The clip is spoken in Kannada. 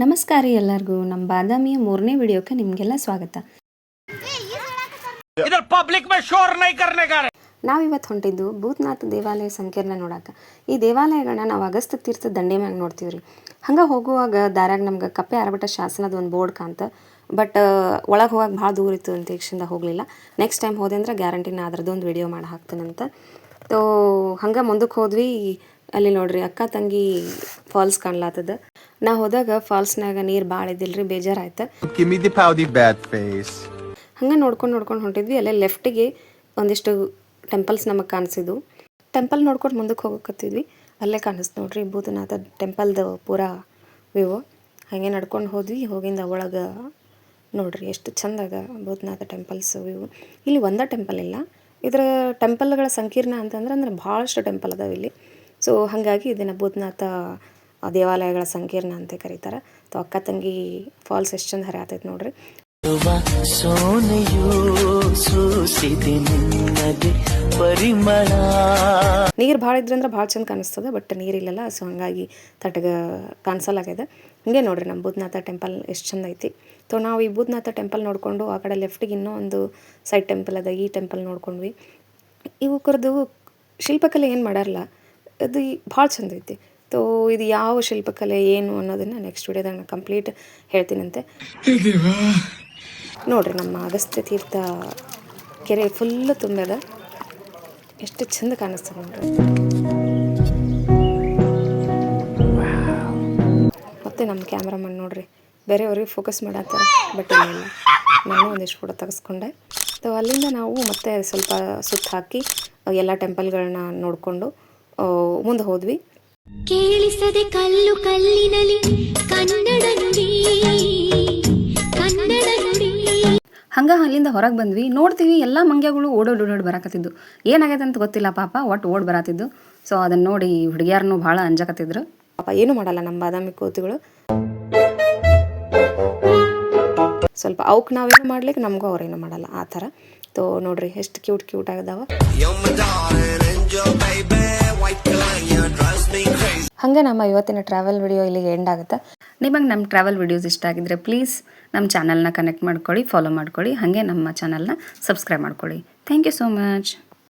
ನಮಸ್ಕಾರ ರೀ ಎಲ್ಲರಿಗೂ. ನಮ್ಮ ಬಾದಾಮಿಯ 3ನೇ ವಿಡಿಯೋಕ್ಕೆ ನಿಮಗೆಲ್ಲ ಸ್ವಾಗತ. ನಾವಿವತ್ತು ಹೊಂಟಿದ್ದು ಭೂತನಾಥ ದೇವಾಲಯ ಸಂಕೀರ್ಣ ನೋಡಕ್ಕೆ. ಈ ದೇವಾಲಯಗಳನ್ನ ನಾವು ಅಗಸ್ತ್ಯ ತೀರ್ಥ ದಂಡೆ ಮ್ಯಾಗ ನೋಡ್ತೀವಿ ರೀ. ಹಂಗೆ ಹೋಗುವಾಗ ದಾರ್ಯಾಗ ನಮ್ಗೆ ಕಪ್ಪೆ ಆರಭಟ ಶಾಸನದ ಒಂದು ಬೋರ್ಡ್ ಕಾಣ್ತ. ಬಟ್ ಒಳಗೆ ಹೋಗಕ್ಕೆ ಭಾಳ ದೂರ ಇತ್ತು ಅಂತ ಈಕ್ಷಿಂದ ಹೋಗಲಿಲ್ಲ. ನೆಕ್ಸ್ಟ್ ಟೈಮ್ ಹೋದೆ ಅಂದ್ರೆ ಗ್ಯಾರಂಟಿನ ಅದ್ರದ್ದೊಂದು ವಿಡಿಯೋ ಮಾಡಿ ಹಾಕ್ತೀನಂತ. ತೋ ಹಂಗೆ ಮುಂದಕ್ಕೆ ಹೋದ್ವಿ. ಅಲ್ಲಿ ನೋಡ್ರಿ ಅಕ್ಕ ತಂಗಿ ಫಾಲ್ಸ್ ಕಾಣ್ಲಾತದ. ನಾ ಹೋದಾಗ ಫಾಲ್ಸ್ನಾಗ ನೀರು ಭಾಳ ಇದ್ದಿಲ್ರಿ, ಬೇಜಾರಾಯ್ತು. ಹಂಗೆ ನೋಡ್ಕೊಂಡು ಹೊಂಟಿದ್ವಿ. ಅಲ್ಲೇ ಲೆಫ್ಟಿಗೆ ಒಂದಿಷ್ಟು ಟೆಂಪಲ್ಸ್ ನಮಗೆ ಕಾಣಿಸಿದ್ವು. ಟೆಂಪಲ್ ನೋಡ್ಕೊಂಡು ಮುಂದಕ್ಕೆ ಹೋಗಕತ್ತಿದ್ವಿ. ಅಲ್ಲೇ ಕಾಣಿಸ್ತು ನೋಡ್ರಿ ಭೂತನಾಥ ಟೆಂಪಲ್ದು ಪೂರಾ ವ್ಯೂ. ಹಾಗೆ ನಡ್ಕೊಂಡು ಹೋದ್ವಿ. ಹೋಗಿಂದ ಒಳಗೆ ನೋಡ್ರಿ ಎಷ್ಟು ಚಂದ ಅದ ಭೂತನಾಥ ಟೆಂಪಲ್ಸ್ ವ್ಯೂ. ಇಲ್ಲಿ ಒಂದೇ ಟೆಂಪಲ್ ಇಲ್ಲ, ಇದರ ಟೆಂಪಲ್ಗಳ ಸಂಕೀರ್ಣ ಅಂತಂದ್ರೆ ಭಾಳಷ್ಟು ಟೆಂಪಲ್ ಅದಾವೆ ಇಲ್ಲಿ. ಸೊ ಹಾಗಾಗಿ ಇದನ್ನು ಭೂತನಾಥ ದೇವಾಲಯಗಳ ಸಂಕೀರ್ಣ ಅಂತ ಕರೀತಾರೆ. ಸೊ ಅಕ್ಕ ತಂಗಿ ಫಾಲ್ಸ್ ಎಷ್ಟು ಚಂದ ಹರಿಯಾತೈತೆ ನೋಡ್ರಿ. ನೀರು ಭಾಳ ಇದ್ರಂದ್ರೆ ಭಾಳ ಚಂದ ಕಾಣಿಸ್ತದೆ, ಬಟ್ ನೀರಿಲ್ಲಲ್ಲ. ಸೊ ಹಂಗಾಗಿ ತಟಗ ಕಾಣಿಸಲಾಗಿದೆ. ಹಿಂಗೆ ನೋಡ್ರಿ ನಮ್ಮ ಭೂತನಾಥ ಟೆಂಪಲ್ ಎಷ್ಟು ಚಂದ ಐತಿ. ಸೊ ನಾವು ಈ ಭೂತನಾಥ ಟೆಂಪಲ್ ನೋಡಿಕೊಂಡು ಆ ಕಡೆ ಲೆಫ್ಟಿಗೆ ಇನ್ನೂ ಒಂದು ಸೈಡ್ ಟೆಂಪಲ್ ಅದ. ಈ ಟೆಂಪಲ್ ನೋಡ್ಕೊಂಡ್ವಿ. ಇವಕ್ಕರದು ಶಿಲ್ಪಕಲೆ ಏನು ಮಾಡಾರಲ್ಲ, ಅದು ಭಾಳ ಚಂದ ಐತಿ. ತೋ ಇದು ಯಾವ ಶಿಲ್ಪಕಲೆ ಏನು ಅನ್ನೋದನ್ನು ನೆಕ್ಸ್ಟ್ ವಿಡಿಯೋದಾಗ ನಾನು ಕಂಪ್ಲೀಟ್ ಹೇಳ್ತೀನಂತೆ. ನೋಡ್ರಿ ನಮ್ಮ ಅಗಸ್ತ್ಯ ತೀರ್ಥ ಕೆರೆ ಫುಲ್ಲು ತುಂಬ್ಯದ. ಎಷ್ಟು ಚಂದ ಕಾಣಿಸ್ತದೆ ನೋಡ್ರಿ. ಮತ್ತು ನಮ್ಮ ಕ್ಯಾಮ್ರಾಮನ್ ನೋಡ್ರಿ ಬೇರೆಯವ್ರಿಗೆ ಫೋಕಸ್ ಮಾಡತ್ತಾರೆ, ಬಟ್ ಇಲ್ಲ, ನಾನು ಒಂದಿಷ್ಟು ಫೋಟೋ ತೆಗೆಸ್ಕೊಂಡೆ. ಸೊ ಅಲ್ಲಿಂದ ನಾವು ಮತ್ತೆ ಸ್ವಲ್ಪ ಸುತ್ತ ಹಾಕಿ ಎಲ್ಲ ಟೆಂಪಲ್ಗಳನ್ನ ನೋಡಿಕೊಂಡು ಮುಂದೆ ಹೋದ್ವಿ. ಕೇಳಿಸದೆ ಕಲ್ಲು ಕಲ್ಲಿನಲಿ ಕನ್ನಡ ನುಡಿ ಕನ್ನಡ ನುಡಿ. ಹಂಗೆ ಅಲ್ಲಿಂದ ಹೊರಗೆ ಬಂದ್ವಿ. ನೋಡ್ತೀವಿ ಎಲ್ಲ ಮಂಗ್ಯಗಳು ಓಡೋಡಿ ಬರಾಕತ್ತಿದ್ದು. ಏನಾಗೈತೆ ಅಂತ ಗೊತ್ತಿಲ್ಲ ಪಾಪ, ಒಟ್ಟು ಓಡ್ ಬರಾತಿದ್ದು. ಸೊ ಅದನ್ನು ನೋಡಿ ಹುಡುಗಿಯಾರನ್ನು ಭಾಳ ಅಂಜಕತ್ತಿದ್ರು. ಪಾಪ ಏನೂ ಮಾಡಲ್ಲ ನಮ್ಮ ಬಾದಾಮಿ ಕೋತಿಗಳು. ಸ್ವಲ್ಪ ಅವಕ್ಕೆ ನಾವೇನು ಮಾಡ್ಲಿಕ್ಕೆ ನಮಗೂ ಅವ್ರೇನು ಮಾಡಲ್ಲ ಆ ಥರ. ತೋ ನೋಡ್ರಿ ಎಷ್ಟು ಕ್ಯೂಟ್ ಆಗದಾವ. ಹಾಗೆ ನಮ್ಮ ಇವತ್ತಿನ ಟ್ರಾವೆಲ್ ವಿಡಿಯೋ ಇಲ್ಲಿಗೆ ಎಂಡ್ ಆಗುತ್ತೆ. ನಿಮಗೆ ನಮ್ಮ ಟ್ರಾವೆಲ್ ವಿಡಿಯೋಸ್ ಇಷ್ಟ ಆಗಿದ್ರೆ ಪ್ಲೀಸ್ ನಮ್ಮ ಚಾನಲ್ನ ಕನೆಕ್ಟ್ ಮಾಡ್ಕೊಳ್ಳಿ, ಫಾಲೋ ಮಾಡ್ಕೊಳ್ಳಿ. ಹಾಗೆ ನಮ್ಮ ಚಾನಲ್ನ ಸಬ್ಸ್ಕ್ರೈಬ್ ಮಾಡ್ಕೊಳ್ಳಿ. Thank you so much.